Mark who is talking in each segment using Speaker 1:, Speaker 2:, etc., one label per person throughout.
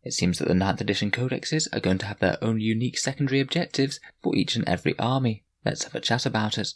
Speaker 1: It seems that the 9th edition Codexes are going to have their own unique secondary objectives for each and every army. Let's have a chat about it.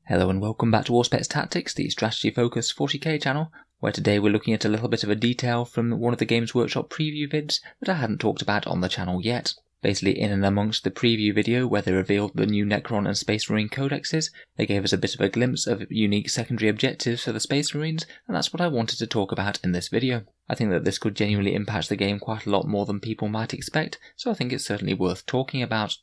Speaker 1: Hello and welcome back to Auspex Tactics, the strategy focused 40k channel, where today we're looking at a little bit of a detail from one of the Games Workshop preview vids that I hadn't talked about on the channel yet. Basically, in and amongst the preview video where they revealed the new Necron and Space Marine Codexes, they gave us a bit of a glimpse of unique secondary objectives for the Space Marines, and that's what I wanted to talk about in this video. I think that this could genuinely impact the game quite a lot more than people might expect, so I think it's certainly worth talking about.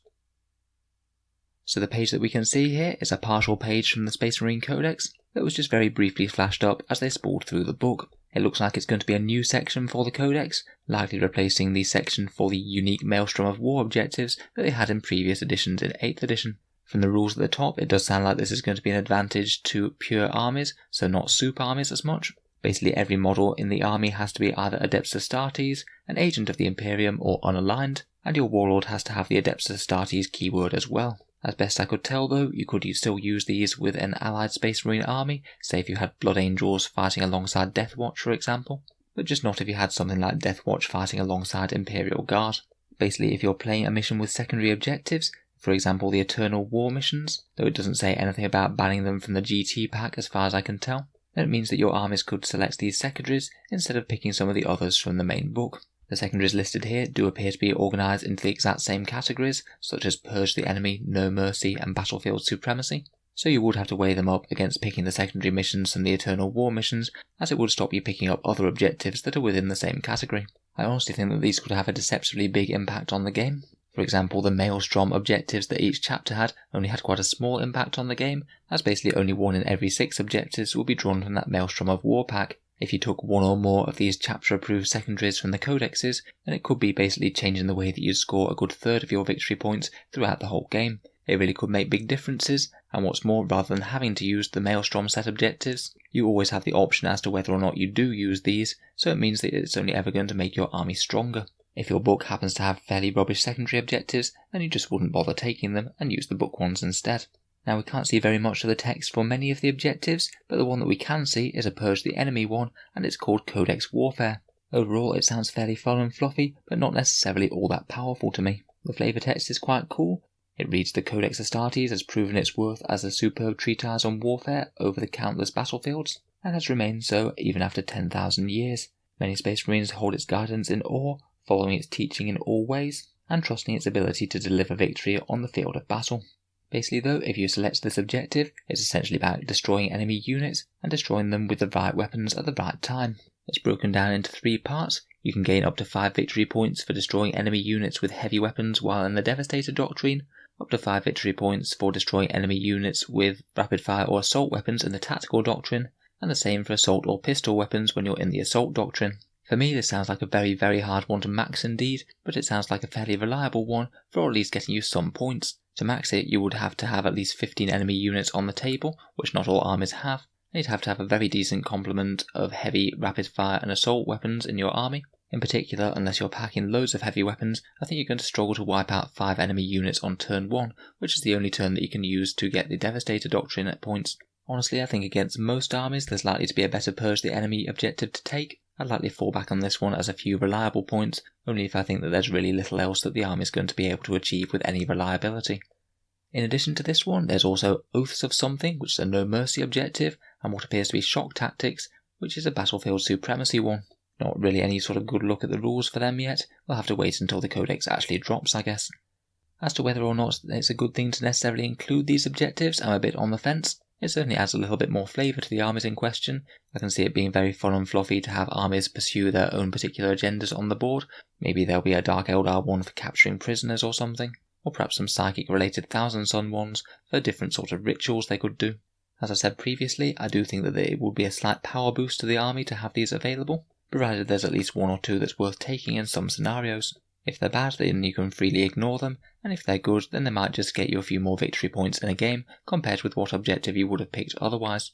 Speaker 1: So the page that we can see here is a partial page from the Space Marine Codex that was just very briefly flashed up as they spooled through the book. It looks like it's going to be a new section for the Codex, likely replacing the section for the unique Maelstrom of War objectives that they had in previous editions in 8th edition. From the rules at the top, it does sound like this is going to be an advantage to pure armies, so not soup armies as much. Basically every model in the army has to be either Adeptus Astartes, an agent of the Imperium, or unaligned, and your warlord has to have the Adeptus Astartes keyword as well. As best I could tell though, you could still use these with an allied Space Marine army, say if you had Blood Angels fighting alongside Death Watch for example, but just not if you had something like Death Watch fighting alongside Imperial Guard. Basically if you're playing a mission with secondary objectives, for example the Eternal War missions, though it doesn't say anything about banning them from the GT pack as far as I can tell, then it means that your armies could select these secondaries instead of picking some of the others from the main book. The secondaries listed here do appear to be organised into the exact same categories, such as Purge the Enemy, No Mercy and Battlefield Supremacy, so you would have to weigh them up against picking the secondary missions and the Eternal War missions, as it would stop you picking up other objectives that are within the same category. I honestly think that these could have a deceptively big impact on the game. For example, the Maelstrom objectives that each chapter had only had quite a small impact on the game, as basically only 1 in every 6 objectives will be drawn from that Maelstrom of War pack. If you took 1 or more of these chapter-approved secondaries from the Codexes, then it could be basically changing the way that you score a good third of your victory points throughout the whole game. It really could make big differences, and what's more, rather than having to use the Maelstrom set objectives, you always have the option as to whether or not you do use these, so it means that it's only ever going to make your army stronger. If your book happens to have fairly rubbish secondary objectives, then you just wouldn't bother taking them and use the book ones instead. Now we can't see very much of the text for many of the objectives, but the one that we can see is a Purge the Enemy one, and it's called Codex Warfare. Overall it sounds fairly fun and fluffy, but not necessarily all that powerful to me. The flavour text is quite cool. It reads the Codex Astartes has proven its worth as a superb treatise on warfare over the countless battlefields, and has remained so even after 10,000 years. Many Space Marines hold its guidance in awe, following its teaching in all ways, and trusting its ability to deliver victory on the field of battle. Basically though, if you select this objective, it's essentially about destroying enemy units and destroying them with the right weapons at the right time. It's broken down into 3 parts. You can gain up to 5 victory points for destroying enemy units with heavy weapons while in the Devastator Doctrine, up to 5 victory points for destroying enemy units with rapid fire or assault weapons in the Tactical Doctrine, and the same for assault or pistol weapons when you're in the Assault Doctrine. For me this sounds like a very hard one to max indeed, but it sounds like a fairly reliable one for at least getting you some points. To max it, you would have to have at least 15 enemy units on the table, which not all armies have, and you'd have to have a very decent complement of heavy, rapid fire and assault weapons in your army. In particular, unless you're packing loads of heavy weapons, I think you're going to struggle to wipe out 5 enemy units on turn 1, which is the only turn that you can use to get the Devastator Doctrine at points. Honestly, I think against most armies there's likely to be a better Purge the Enemy objective to take. I'd likely fall back on this one as a few reliable points, only if I think that there's really little else that the army is going to be able to achieve with any reliability. In addition to this one, there's also Oaths of Something, which is a No Mercy objective, and what appears to be Shock Tactics, which is a Battlefield Supremacy one. Not really any sort of good look at the rules for them yet. We'll have to wait until the Codex actually drops, I guess. As to whether or not it's a good thing to necessarily include these objectives, I'm a bit on the fence. It certainly adds a little bit more flavour to the armies in question. I can see it being very fun and fluffy to have armies pursue their own particular agendas on the board. Maybe there'll be a Dark Eldar one for capturing prisoners or something, or perhaps some psychic related Thousand Sun ones for different sort of rituals they could do. As I said previously, I do think that it would be a slight power boost to the army to have these available, provided there's at least 1 or 2 that's worth taking in some scenarios. If they're bad, then you can freely ignore them, and if they're good, then they might just get you a few more victory points in a game compared with what objective you would have picked otherwise.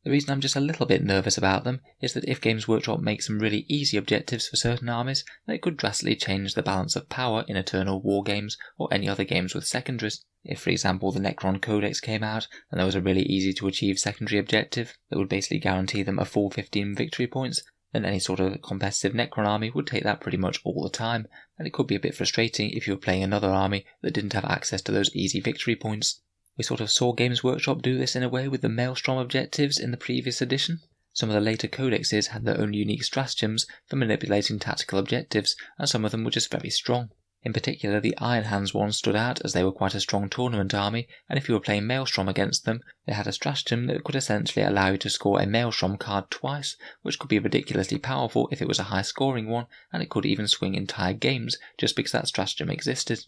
Speaker 1: The reason I'm just a little bit nervous about them is that if Games Workshop makes some really easy objectives for certain armies, then it could drastically change the balance of power in Eternal War games or any other games with secondaries. If, for example, the Necron Codex came out and there was a really easy to achieve secondary objective that would basically guarantee them a full 15 victory points, then any sort of competitive Necron army would take that pretty much all the time, and it could be a bit frustrating if you were playing another army that didn't have access to those easy victory points. We sort of saw Games Workshop do this in a way with the Maelstrom objectives in the previous edition. Some of the later codexes had their own unique stratagems for manipulating tactical objectives, and some of them were just very strong. In particular, the Iron Hands ones stood out as they were quite a strong tournament army, and if you were playing Maelstrom against them, they had a stratagem that could essentially allow you to score a Maelstrom card twice, which could be ridiculously powerful if it was a high-scoring one, and it could even swing entire games just because that stratagem existed.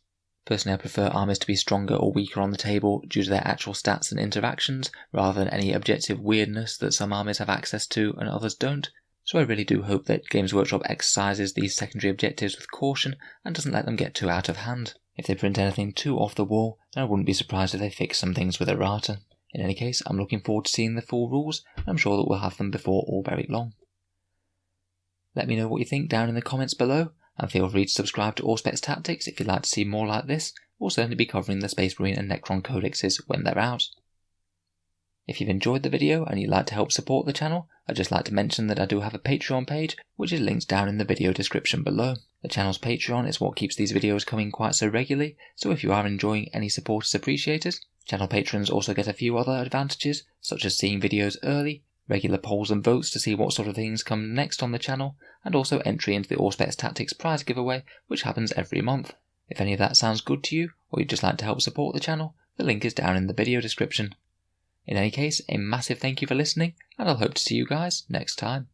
Speaker 1: Personally, I prefer armies to be stronger or weaker on the table due to their actual stats and interactions, rather than any objective weirdness that some armies have access to and others don't. So I really do hope that Games Workshop exercises these secondary objectives with caution and doesn't let them get too out of hand. If they print anything too off the wall, then I wouldn't be surprised if they fix some things with errata. In any case, I'm looking forward to seeing the full rules, and I'm sure that we'll have them before all very long. Let me know what you think down in the comments below, and feel free to subscribe to Auspex Tactics if you'd like to see more like this. We'll certainly be covering the Space Marine and Necron Codexes when they're out. If you've enjoyed the video and you'd like to help support the channel, I'd just like to mention that I do have a Patreon page, which is linked down in the video description below. The channel's Patreon is what keeps these videos coming quite so regularly, so if you are enjoying any support is appreciated. Channel patrons also get a few other advantages, such as seeing videos early, regular polls and votes to see what sort of things come next on the channel, and also entry into the Auspex Tactics prize giveaway, which happens every month. If any of that sounds good to you, or you'd just like to help support the channel, the link is down in the video description. In any case, a massive thank you for listening, and I'll hope to see you guys next time.